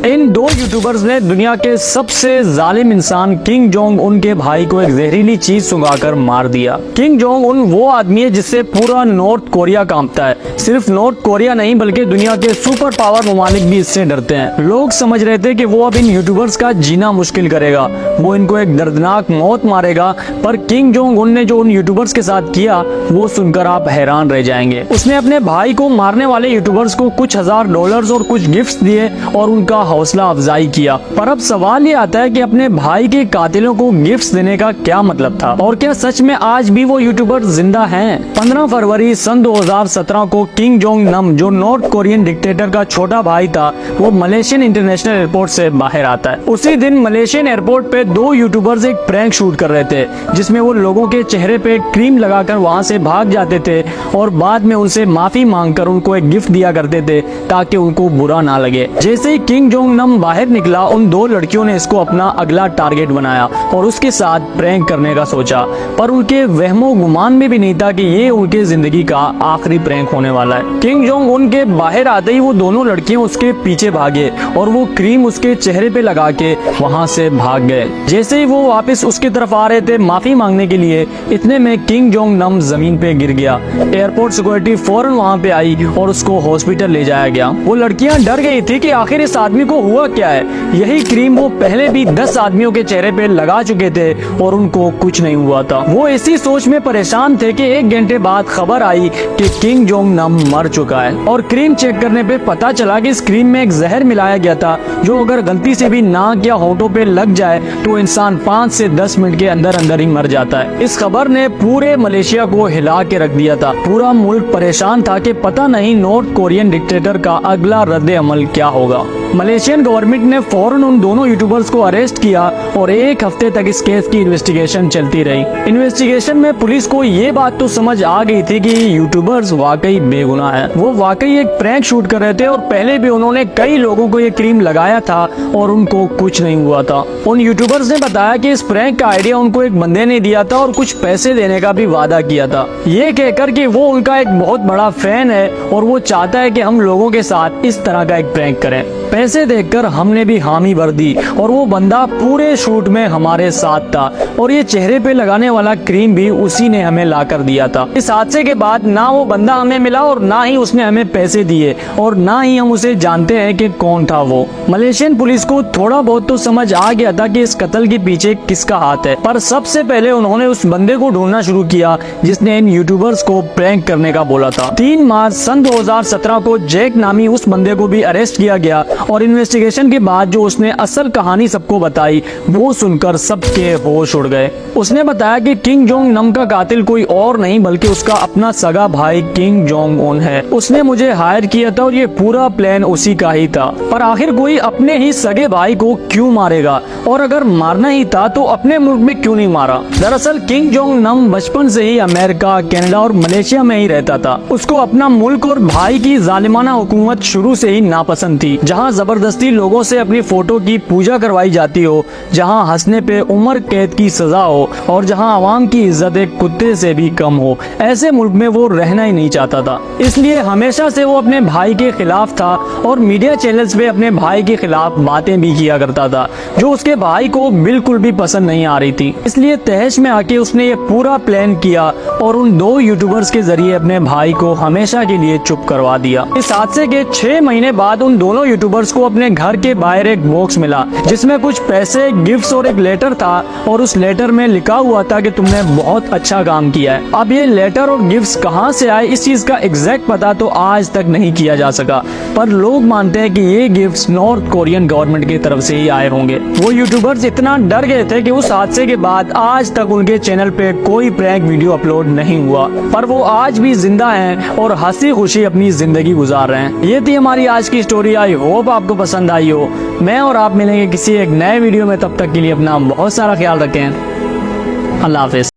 इन दो यूट्यूबर्स ने दुनिया के सबसे जालिम इंसान किंग जोंग उन के भाई को एक जहरीली चीज सुंघाकर मार दिया। किंग जोंग उन वो आदमी है जिससे पूरा नॉर्थ कोरिया कांपता है। सिर्फ नॉर्थ कोरिया नहीं बल्कि दुनिया के सुपर पावर ममालिक भी इससे डरते हैं। लोग समझ रहे थे कि वो अब इन यूट्यूबर्स का जीना मुश्किल करेगा, वो इनको एक दर्दनाक मौत मारेगा, पर किंग जोंग उन ने जो उन यूट्यूबर्स के साथ किया वो सुनकर आप हैरान रह जाएंगे। उसने अपने भाई को मारने वाले यूट्यूबर्स को कुछ $1000 और कुछ गिफ्ट्स दिए और उनका हौसला अफजाई किया। पर अब सवाल ये आता है कि अपने भाई के कातिलों को गिफ्ट्स देने का क्या मतलब था, और क्या सच में आज भी वो यूट्यूबर जिंदा हैं? 15 फरवरी सन 2017 को किंग जोंग नम, जो नॉर्थ कोरियन डिक्टेटर का छोटा भाई था, वो मलेशियन इंटरनेशनल एयरपोर्ट से बाहर आता है। उसी दिन मलेशियन एयरपोर्ट पे दो यूट्यूबर्स एक प्रैंक शूट कर रहे थे, जिसमें वो लोगों के चेहरे पे क्रीम लगाकर वहाँ से भाग जाते थे और बाद में उनसे माफी मांगकर उनको एक गिफ्ट दिया करते थे ताकि उनको बुरा ना लगे। जैसे ही किंग जोंग नम बाहर निकला, उन दो लड़कियों ने इसको अपना अगला टारगेट बनाया और उसके साथ प्रैंक करने का सोचा, पर उनके वहमो गुमान में भी नहीं था कि ये उनके जिंदगी का आखिरी प्रैंक होने वाला है। किंग जोंग उनके बाहर आते ही वो दोनों लड़कियां उसके पीछे भागे और वो क्रीम उसके चेहरे पे लगा के वहाँ से भाग गए। जैसे ही वो वापस उसकी तरफ आ रहे थे माफी मांगने के लिए, इतने में किंग जोंग नम जमीन पे गिर गया। एयरपोर्ट सिक्योरिटी फौरन वहाँ पे आई और उसको हॉस्पिटल ले जाया गया। वो लड़कियां डर गई थी कि आखिर इस आदमी को हुआ क्या है। यही क्रीम वो पहले भी 10 आदमियों के चेहरे पे लगा चुके थे और उनको कुछ नहीं हुआ था। वो इसी सोच में परेशान थे कि 1 घंटे बाद खबर आई कि किंग जोंग नम मर चुका है, और क्रीम चेक करने पे पता चला कि इस क्रीम में एक जहर मिलाया गया था, जो अगर गलती से भी नाक या होठों पे लग जाए तो इंसान 5 से 10 मिनट के अंदर अंदर ही मर जाता है। इस खबर ने पूरे मलेशिया को हिला के रख दिया था। पूरा मुल्क परेशान था कि पता नहीं नॉर्थ कोरियन डिक्टेटर का अगला रद्द अमल क्या होगा। मलेशियन गवर्नमेंट ने फौरन उन दोनों यूट्यूबर्स को अरेस्ट किया और 1 हफ्ते तक इस केस की इन्वेस्टिगेशन चलती रही। इन्वेस्टिगेशन में पुलिस को ये बात तो समझ आ गई थी कि यूट्यूबर्स वाकई बेगुनाह हैं। वो वाकई एक प्रैंक शूट कर रहे थे और पहले भी उन्होंने कई लोगों को ये क्रीम लगाया था और उनको कुछ नहीं हुआ था। उन यूट्यूबर्स ने बताया कि इस प्रैंक का आइडिया उनको एक बंदे ने दिया था और कुछ पैसे देने का भी वादा किया था, ये कहकर कि वो उनका एक बहुत बड़ा फैन है और वो चाहता है कि हम लोगों के साथ इस तरह का एक प्रैंक करें। पैसे देखकर हमने भी हामी भर दी और वो बंदा पूरे शूट में हमारे साथ था और ये चेहरे पे लगाने वाला क्रीम भी उसी ने हमें ला कर दिया था। इस हादसे के बाद ना वो बंदा हमें मिला और ना ही उसने हमें पैसे दिए और ना ही हम उसे जानते हैं कि कौन था वो। मलेशियन पुलिस को थोड़ा बहुत तो समझ आ गया था कि इस कत्ल के पीछे किसका हाथ है, पर सबसे पहले उन्होंने उस बंदे को ढूंढना शुरू किया जिसने इन यूट्यूबर्स को प्रैंक करने का बोला था। 3 मार्च सन 2017 को जैक नामी उस बंदे को भी अरेस्ट किया गया और इन्वेस्टिगेशन के बाद जो उसने असल कहानी सबको बताई वो सुनकर सबके होश उड़ गए। उसने बताया कि किंग जोंग नम का कातिल कोई और नहीं बल्कि उसका अपना सगा भाई किंग जोंग उन है। उसने मुझे हायर किया था और ये पूरा प्लान उसी का ही था। पर आखिर कोई अपने ही सगे भाई को क्यों मारेगा, और अगर मारना ही था तो अपने मुल्क में क्यों नहीं मारा? दरअसल किंग जोंग नम बचपन से ही अमेरिका, कनाडा और मलेशिया में ही रहता था। उसको अपना मुल्क और भाई की जालिमाना हुकूमत शुरू से ही नापसंद थी, जहाँ जबरदस्ती लोगों से अपनी फोटो की पूजा करवाई जाती हो, जहाँ हंसने पे उम्र कैद की सजा हो और जहाँ आवाम की इज्जत एक कुत्ते से भी कम हो। ऐसे मुल्क में वो रहना ही नहीं चाहता था, इसलिए हमेशा से वो अपने भाई के खिलाफ था और मीडिया चैनल्स पे अपने भाई के खिलाफ बातें भी किया करता था जो उसके भाई को बिल्कुल भी पसंद नहीं आ रही थी। इसलिए तहश में आके उसने ये पूरा प्लान किया और उन 2 यूट्यूबर्स के जरिए अपने भाई को हमेशा के लिए चुप करवा दिया। इस हादसे के 6 महीने बाद उन दोनों यूट्यूबर्स को अपने घर के बाहर एक बॉक्स मिला जिसमें कुछ पैसे, गिफ्ट्स और एक लेटर था, और उस लेटर में लिखा हुआ था कि तुमने बहुत अच्छा काम किया है। अब ये लेटर और गिफ्ट्स कहाँ से आए इस चीज का एग्जैक्ट पता तो आज तक नहीं किया जा सका, पर लोग मानते हैं कि ये गिफ्ट्स नॉर्थ कोरियन गवर्नमेंट की तरफ से ही आए होंगे। वो यूट्यूबर्स इतना डर गए थे कि उस हादसे के बाद आज तक उनके चैनल पे कोई प्रैंक वीडियो अपलोड नहीं हुआ, पर वो आज भी जिंदा हैं और हंसी खुशी अपनी जिंदगी गुजार रहे हैं। ये थी हमारी आज की स्टोरी। आई होप आपको पसंद आई हो। मैं और आप मिलेंगे किसी एक नए वीडियो में, तब तक के लिए अपना बहुत सारा ख्याल रखें। अल्लाह हाफिज।